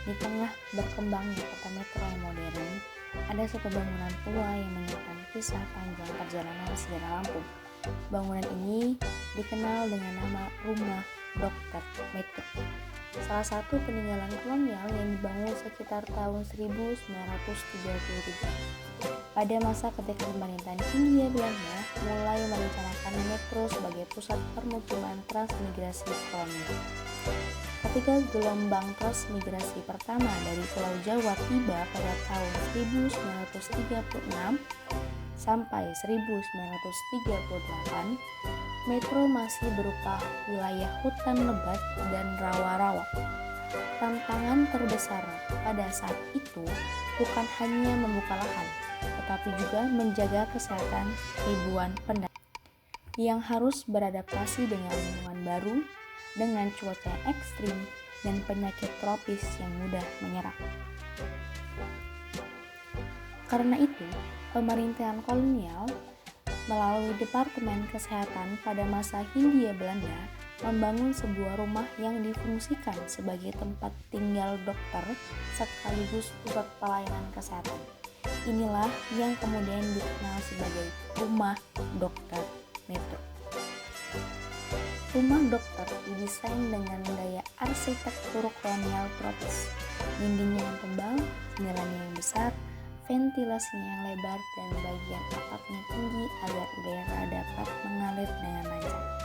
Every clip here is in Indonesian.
Di tengah berkembangnya kota metro yang modern, ada satu bangunan tua yang menyimpan kisah panjang perjalanan sejarah Lampung. Bangunan ini dikenal dengan nama Rumah Dr. Metro, salah satu peninggalan kolonial yang dibangun sekitar tahun 1933. Pada masa ketika pemerintahan Hindia Belanda mulai merencanakan metro sebagai pusat permukiman transmigrasi kolonial. Ketika gelombang transmigrasi pertama dari Pulau Jawa tiba pada tahun 1936 sampai 1938, metro masih berupa wilayah hutan lebat dan rawa-rawa. Tantangan terbesar pada saat itu bukan hanya membuka lahan, tetapi juga menjaga kesehatan ribuan pendatang yang harus beradaptasi dengan lingkungan baru, dengan cuaca yang ekstrim dan penyakit tropis yang mudah menyerang. Karena itu, pemerintahan kolonial melalui Departemen Kesehatan pada masa Hindia Belanda membangun sebuah rumah yang difungsikan sebagai tempat tinggal dokter sekaligus pusat pelayanan kesehatan. Inilah yang kemudian dikenal sebagai Rumah Dr. Metro. Rumah dokter didesain dengan gaya arsitektur kolonial tropis, dindingnya yang tebal, jendelanya yang besar, ventilasinya yang lebar, dan bagian atapnya tinggi agar udara dapat mengalir dengan lancar.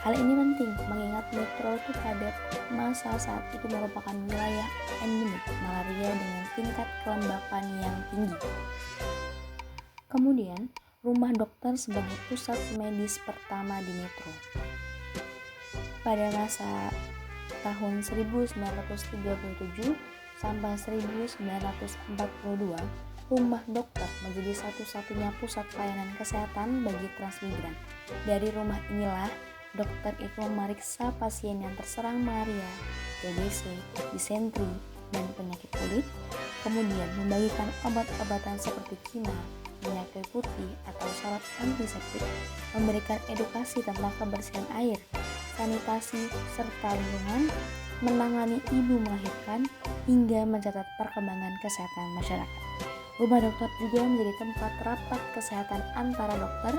Hal ini penting mengingat metro itu pada masa saat itu merupakan wilayah endemik malaria dengan tingkat kelembapan yang tinggi. Kemudian, rumah dokter sebagai pusat medis pertama di metro. Pada masa tahun 1937 sampai 1942, rumah dokter menjadi satu-satunya pusat pelayanan kesehatan bagi transmigran. Dari rumah inilah dokter itu memeriksa pasien yang terserang malaria, TBC, disentri, dan penyakit kulit, kemudian membagikan obat-obatan seperti kina, minyak kayu putih, atau syarat antiseptik, memberikan edukasi tentang kebersihan air, sanitasi, serta lingkungan, menangani ibu melahirkan, hingga mencatat perkembangan kesehatan masyarakat. Rumah dokter juga menjadi tempat rapat kesehatan antara dokter,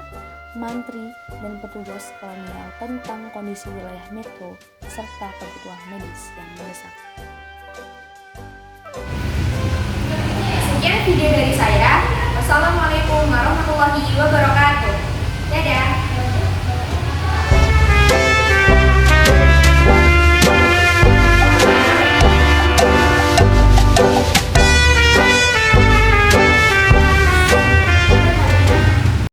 mantri, dan petugas kolonial tentang kondisi wilayah metro serta kebutuhan medis yang mendesak. Sekian video dari saya. Wassalamualaikum warahmatullahi wabarakatuh. Dadah.